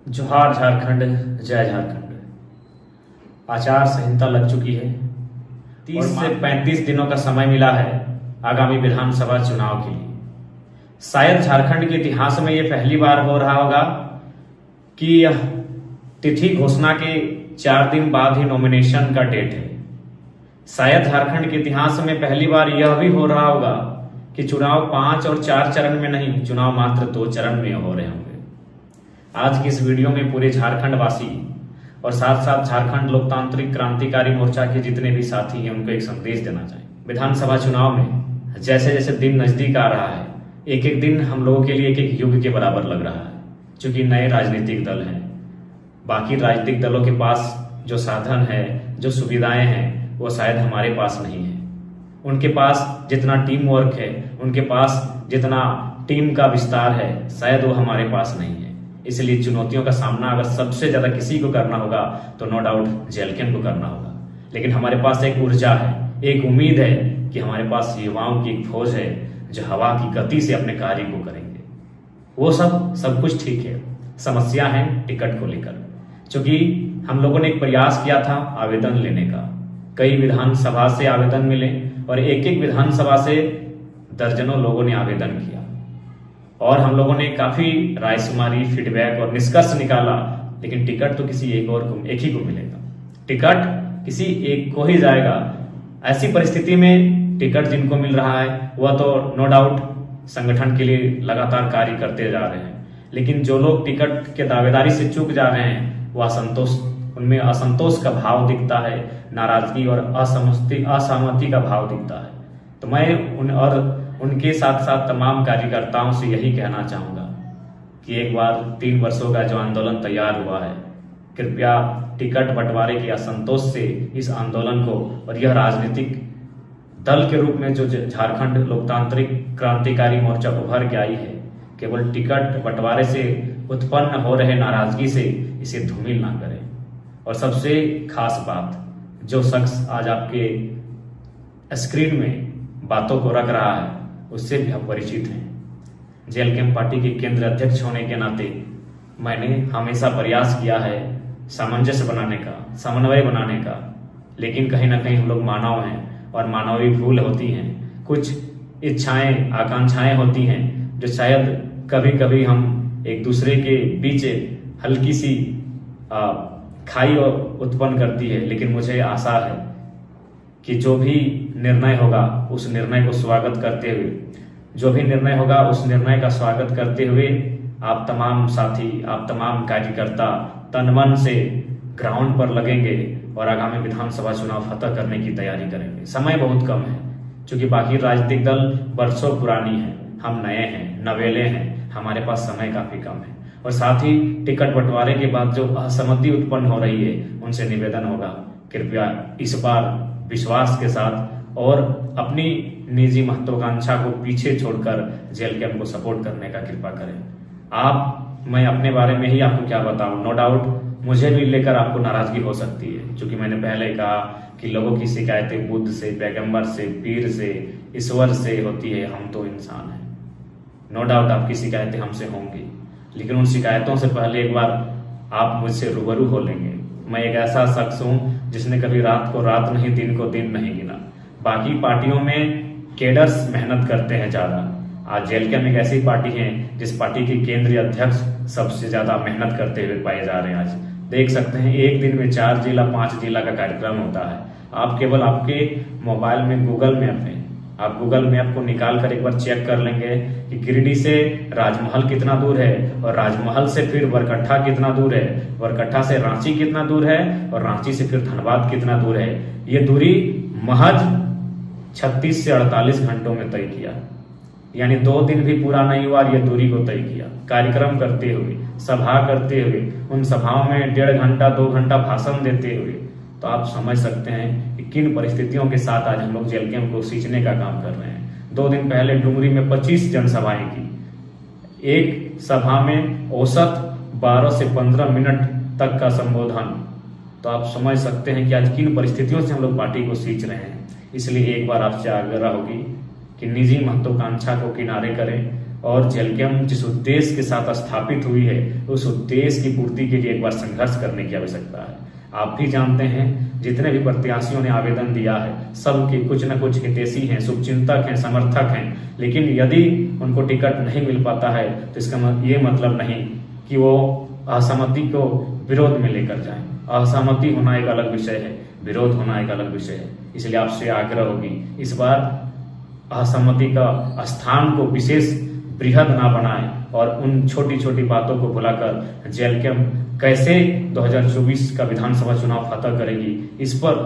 जोहार झारखंड, जय झारखंड। आचार संहिता लग चुकी है। 30 से 35 दिनों का समय मिला है आगामी विधानसभा चुनाव के लिए। शायद झारखंड के इतिहास में यह पहली बार हो रहा होगा कि यह तिथि घोषणा के 4 दिन बाद ही नॉमिनेशन का डेट है। शायद झारखंड के इतिहास में पहली बार यह भी हो रहा होगा कि चुनाव 5 और 4 चरण में नहीं, चुनाव मात्र 2 चरण में हो रहे होंगे। आज की इस वीडियो में पूरे झारखंड वासी और साथ साथ झारखंड लोकतांत्रिक क्रांतिकारी मोर्चा के जितने भी साथी हैं उनको एक संदेश देना चाहिए। विधानसभा चुनाव में जैसे जैसे दिन नजदीक आ रहा है, एक एक दिन हम लोगों के लिए एक एक युग के बराबर लग रहा है। क्योंकि नए राजनीतिक दल हैं, बाकी राजनीतिक दलों के पास जो साधन है, जो सुविधाएं हैं, वो शायद हमारे पास नहीं है। उनके पास जितना टीम वर्क है, उनके पास जितना टीम का विस्तार है, शायद वो हमारे पास नहीं है। इसलिए चुनौतियों का सामना अगर सबसे ज्यादा किसी को करना होगा तो नो डाउट जेएलकेएम को करना होगा। लेकिन हमारे पास एक ऊर्जा है, एक उम्मीद है कि हमारे पास युवाओं की एक फौज है जो हवा की गति से अपने कार्य को करेंगे। वो सब कुछ ठीक है। समस्या है टिकट को लेकर। क्योंकि हम लोगों ने एक प्रयास किया था आवेदन लेने का, कई विधानसभा से आवेदन मिले और एक एक विधानसभा से दर्जनों लोगों ने आवेदन किया और हम लोगों ने काफी रायशुमारी, फीडबैक और निष्कर्ष निकाला। लेकिन टिकट तो किसी एक ही को मिलेगा, टिकट किसी एक को ही जाएगा। ऐसी परिस्थिति में टिकट जिनको मिल रहा है वह तो नो डाउट संगठन के लिए लगातार कार्य करते जा रहे हैं। लेकिन जो लोग टिकट के दावेदारी से चूक जा रहे हैं, वह उनमें असंतोष का भाव दिखता है, नाराजगी और असहमति का भाव दिखता है। तो मैं उनके साथ साथ तमाम कार्यकर्ताओं से यही कहना चाहूंगा कि एक बार 3 वर्षों का जो आंदोलन तैयार हुआ है, कृपया टिकट बंटवारे के असंतोष से इस आंदोलन को और यह राजनीतिक दल के रूप में जो झारखंड लोकतांत्रिक क्रांतिकारी मोर्चा उभर के आई है, केवल टिकट बंटवारे से उत्पन्न हो रहे नाराजगी से इसे धूमिल ना करें। और सबसे खास बात, जो शख्स आज आपके स्क्रीन में बातों को रख रहा है उससे भी हम परिचित हैं। जेएलकेएम पार्टी के केंद्र अध्यक्ष होने के नाते मैंने हमेशा प्रयास किया है सामंजस्य बनाने का, समन्वय बनाने का। लेकिन कहीं ना कहीं हम लोग मानव हैं और मानवीय भूल होती हैं, कुछ इच्छाएं, आकांक्षाएं होती हैं जो शायद कभी कभी हम एक दूसरे के बीच हल्की सी खाई उत्पन्न करती है। लेकिन मुझे आशा है कि जो भी निर्णय होगा उस निर्णय को स्वागत करते हुए, जो भी निर्णय होगा उस निर्णय का स्वागत करते हुए आप तमाम साथी, आप तमाम कार्यकर्ता तन मन से ग्राउंड पर लगेंगे और आगामी विधानसभा चुनाव फतह करने की तैयारी करेंगे। समय बहुत कम है, क्योंकि बाकी राजनीतिक दल वर्षों पुरानी है, हम नए हैं, नवेले हैं, हमारे पास समय काफी कम है। और साथ ही टिकट बंटवारे के बाद जो असहमति उत्पन्न हो रही है, उनसे निवेदन होगा कृपया इस बार विश्वास के साथ और अपनी निजी महत्वाकांक्षा को पीछे छोड़कर जेएलकेएम को सपोर्ट करने का कृपा करें। मैं अपने बारे में ही आपको क्या बताऊं, नो डाउट मुझे भी लेकर आपको नाराजगी हो सकती है। क्योंकि मैंने पहले कहा कि लोगों की शिकायतें बुद्ध से, पैगंबर से, पीर से, ईश्वर से होती है, हम तो इंसान हैं। नो डाउट आपकी शिकायतें हमसे होंगी, लेकिन उन शिकायतों से पहले एक बार आप मुझसे रूबरू हो लेंगे। मैं एक ऐसा शख्स हूं जिसने कभी रात को रात नहीं, दिन को दिन नहीं गिना। बाकी पार्टियों में केडर्स मेहनत करते हैं ज्यादा, आज जेएलकेएम एक ऐसी पार्टी है जिस पार्टी के केंद्रीय अध्यक्ष सबसे ज्यादा मेहनत करते हुए पाए जा रहे हैं। आज देख सकते हैं एक दिन में 4 जिला 5 जिला का कार्यक्रम होता है। आप केवल आपके मोबाइल में गूगल मैप है, आप गूगल मैप को निकाल कर एक बार चेक कर लेंगे कि गिरिडीह से राजमहल कितना दूर है और राजमहल से फिर बरकट्ठा कितना दूर है, बरकट्ठा से रांची कितना दूर है और रांची से फिर धनबाद कितना दूर है। ये दूरी महज 36 से 48 घंटों में तय किया, यानी 2 दिन भी पूरा नहीं हुआ, ये दूरी को तय किया। कार्यक्रम करते हुए, सभा करते हुए, उन सभाओं में 1.5 घंटा 2 घंटा भाषण देते हुए, तो आप समझ सकते हैं कि किन परिस्थितियों के साथ आज हम लोग जेएलकेएम को सींचने का काम कर रहे हैं। 2 दिन पहले डुमरी में 25 जनसभाएं की, एक सभा में औसत 12 से 15 मिनट तक का संबोधन। तो आप समझ सकते हैं कि आज किन परिस्थितियों से हम लोग पार्टी को सींच रहे हैं। इसलिए एक बार आपसे आग्रह होगी कि निजी महत्वाकांक्षा को किनारे करें और जेलकेम जिस उद्देश्य के साथ स्थापित हुई है उस उद्देश्य की पूर्ति के लिए एक बार संघर्ष करने की आवश्यकता है। आप भी जानते हैं जितने भी प्रत्याशियों ने आवेदन दिया है सबके कुछ न कुछ हितैषी हैं, शुभचिंतक हैं, समर्थक हैं, लेकिन यदि उनको टिकट नहीं मिल पाता है तो इसका ये मतलब नहीं कि वो असहमति को विरोध में लेकर जाएं। असहमति होना एक अलग विषय है, विरोध होना एक अलग विषय है। इसलिए आपसे आग्रह होगी इस बार असहमति का स्थान को विशेष बृहद ना बनाएं और उन छोटी छोटी बातों को भुलाकर जेलकेम कैसे 2024 का विधानसभा चुनाव फतह करेगी इस पर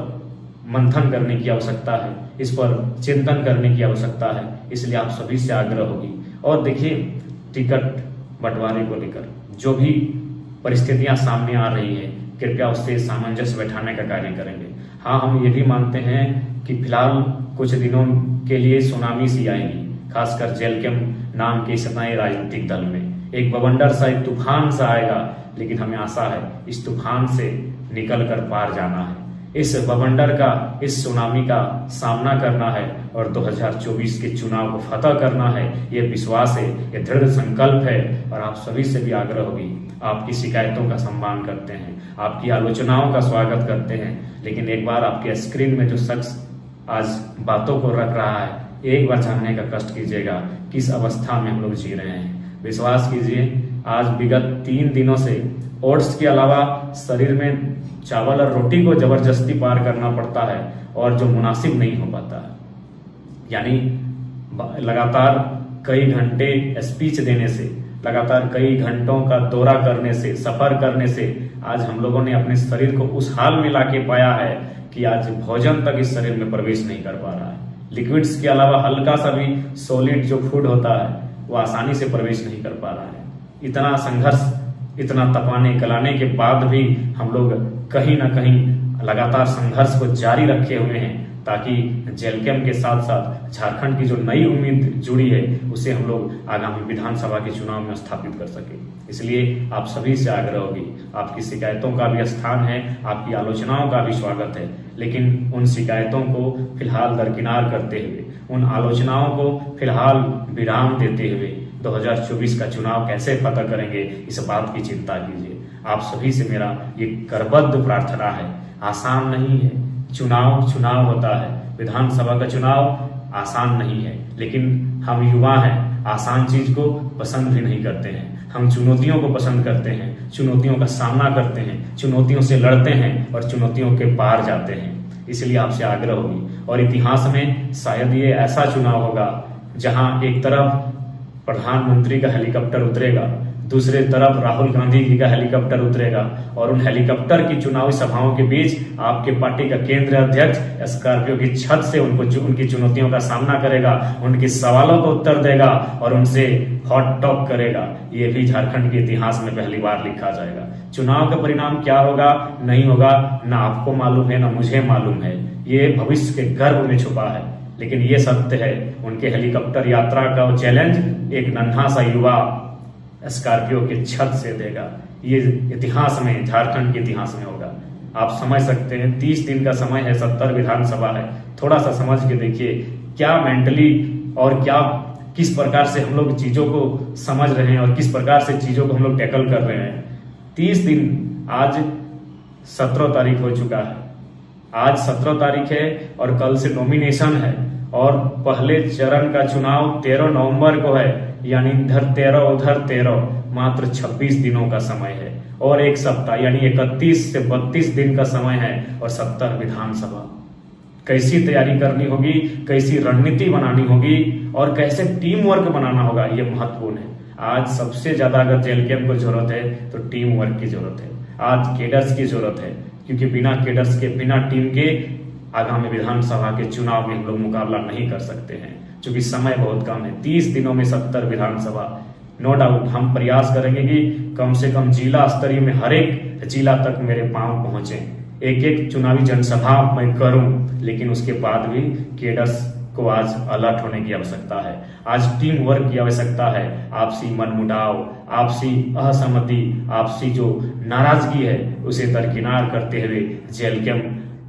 मंथन करने की आवश्यकता है, इस पर चिंतन करने की आवश्यकता है। इसलिए आप सभी से आग्रह होगी। और देखिए, टिकट बंटवारे को लेकर जो भी परिस्थितियां सामने आ रही है कृपया उससे सामंजस्य बैठाने का कार्य करेंगे। हाँ, हम ये भी मानते हैं कि फिलहाल कुछ दिनों के लिए सुनामी सी आएगी, खासकर जेलकेम नाम के इस नए राजनीतिक दल में एक बवंडर सा, एक तूफान सा आएगा, लेकिन हमें आशा है इस तूफान से निकल कर पार जाना है, इस बवंडर का, इस सुनामी का सामना करना है और 2024 के चुनाव को फतह करना है। ये विश्वास है, ये दृढ़ संकल्प है। और आप सभी से भी आग्रह होगी, आपकी शिकायतों का सम्मान करते हैं, आपकी आलोचनाओं का स्वागत करते हैं, लेकिन एक बार आपके स्क्रीन में जो शख्स आज बातों को रख रहा है एक बार जानने का कष्ट कीजिएगा किस अवस्था में हम लोग जी रहे हैं। विश्वास कीजिए, आज विगत 3 दिनों से ओट्स के अलावा शरीर में चावल और रोटी को जबरदस्ती पार करना पड़ता है और जो मुनासिब नहीं हो पाता है। यानी लगातार कई घंटे स्पीच देने से, लगातार कई घंटों का दौरा करने से, सफर करने से आज हम लोगों ने अपने शरीर को उस हाल में लाके पाया है कि आज भोजन तक इस शरीर में प्रवेश नहीं कर पा रहा है। लिक्विड्स के अलावा हल्का सा भी सॉलिड जो फूड होता है वो आसानी से प्रवेश नहीं कर पा रहा है। इतना संघर्ष, इतना तपाने गलाने के बाद भी हम लोग कहीं ना कहीं लगातार संघर्ष को जारी रखे हुए हैं ताकि जेलकेम के साथ साथ झारखंड की जो नई उम्मीद जुड़ी है उसे हम लोग आगामी विधानसभा के चुनाव में स्थापित कर सके। इसलिए आप सभी से आग्रह होगी, आपकी शिकायतों का भी स्थान है, आपकी आलोचनाओं का भी स्वागत है, लेकिन उन शिकायतों को फिलहाल दरकिनार करते हुए, उन आलोचनाओं को फिलहाल विराम देते हुए 2024 का चुनाव कैसे फतह करेंगे इस बात की चिंता कीजिए। आप सभी से मेरा ये करबद्ध प्रार्थना है। आसान नहीं है, चुनाव होता है, विधानसभा का चुनाव आसान नहीं है, लेकिन हम युवा हैं, आसान चीज को पसंद भी नहीं करते हैं। हम चुनौतियों को पसंद करते हैं, चुनौतियों का सामना करते हैं, चुनौतियों से लड़ते हैं और चुनौतियों के पार जाते हैं। इसलिए आपसे आग्रह होगी और इतिहास में शायद ये ऐसा चुनाव होगा जहां एक तरफ प्रधानमंत्री का हेलीकॉप्टर उतरेगा, दूसरे तरफ राहुल गांधी जी का हेलीकॉप्टर उतरेगा और उन हेलीकॉप्टर की चुनावी सभाओं के बीच आपके पार्टी का केंद्रीय अध्यक्ष स्कॉर्पियो की छत से उनकी चुनौतियों का सामना करेगा, उनके सवालों को उत्तर देगा और उनसे हॉट टॉक करेगा। ये भी झारखंड के इतिहास में पहली बार लिखा जाएगा। चुनाव का परिणाम क्या होगा नहीं होगा ना आपको मालूम है ना मुझे मालूम है, ये भविष्य के गर्भ में छुपा है, लेकिन ये सत्य है उनके हेलीकॉप्टर यात्रा का चैलेंज एक नन्हा सा युवा स्कॉर्पियो के छत से देगा। ये इतिहास में, झारखंड के इतिहास में होगा। आप समझ सकते हैं 30 दिन का समय है, 70 विधानसभा है। थोड़ा सा समझ के देखिए क्या मेंटली और क्या किस प्रकार से हम लोग चीजों को समझ रहे हैं और किस प्रकार से चीजों को हम लोग टैकल कर रहे हैं। 30 दिन, आज 17 तारीख हो चुका है, आज 17 तारीख है और कल से नॉमिनेशन है और पहले चरण का चुनाव 13 नवंबर को है, यानी इधर 13 उधर 13, मात्र 26 दिनों का समय है और एक सप्ताह यानी 31 से 32 दिन का समय है और 70 विधानसभा। कैसी तैयारी करनी होगी, कैसी रणनीति बनानी होगी और कैसे टीम वर्क बनाना होगा, ये महत्वपूर्ण है। आज सबसे ज्यादा अगर जेलकेम को जरूरत है तो टीम वर्क की जरूरत है, आज केडर्स की जरूरत है, क्योंकि बिना केडर्स के, बिना टीम के आगामी विधानसभा के चुनाव में हम लोग मुकाबला नहीं कर सकते हैं, क्योंकि समय बहुत कम है। 30 दिनों में 70 विधानसभा। नो डाउट हम प्रयास करेंगे कि कम से कम जिला स्तरीय में हर एक जिला तक मेरे पांव पहुंचे, एक एक चुनावी जनसभा मैं करूं, लेकिन उसके बाद भी केडर्स को आज अलर्ट होने की आवश्यकता है। आज टीम वर्क की आवश्यकता है। आपसी मनमुटाव, आपसी असहमति, आपसी जो नाराजगी है उसे दरकिनार करते हुए जेलकेम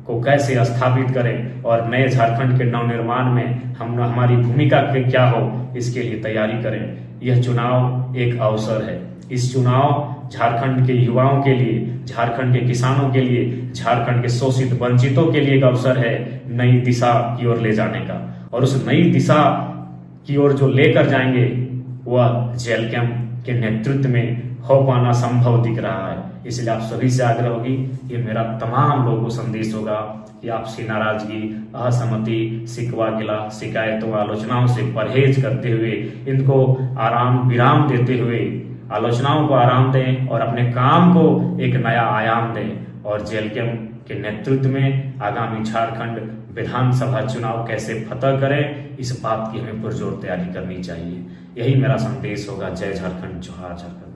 को कैसे स्थापित करें और नए झारखंड के नवनिर्माण में हमारी भूमिका क्या हो, इसके लिए तैयारी करें। यह चुनाव एक अवसर है। इस चुनाव झारखंड के युवाओं के लिए, झारखंड के किसानों के लिए, झारखंड के शोषित वंचितों के लिए एक अवसर है नई दिशा की ओर ले जाने का। और उस नई दिशा की ओर जो लेकर जाएंगे वह जेलकैम के नेतृत्व में हो पाना संभव दिख रहा है। इसलिए आप सभी से आग्रह होगी, ये मेरा तमाम लोगों को संदेश होगा कि आपसी नाराजगी, असहमति, शिकवा गिला, शिकायतों, आलोचनाओं से परहेज करते हुए, इनको आराम विराम देते हुए आलोचनाओं को आराम दें और अपने काम को एक नया आयाम दें। और जेलकैम के नेतृत्व में आगामी झारखंड विधानसभा चुनाव कैसे फतह करें, इस बात की हमें पुरजोर तैयारी करनी चाहिए। यही मेरा संदेश होगा। जय झारखंड, जोहार झारखंड।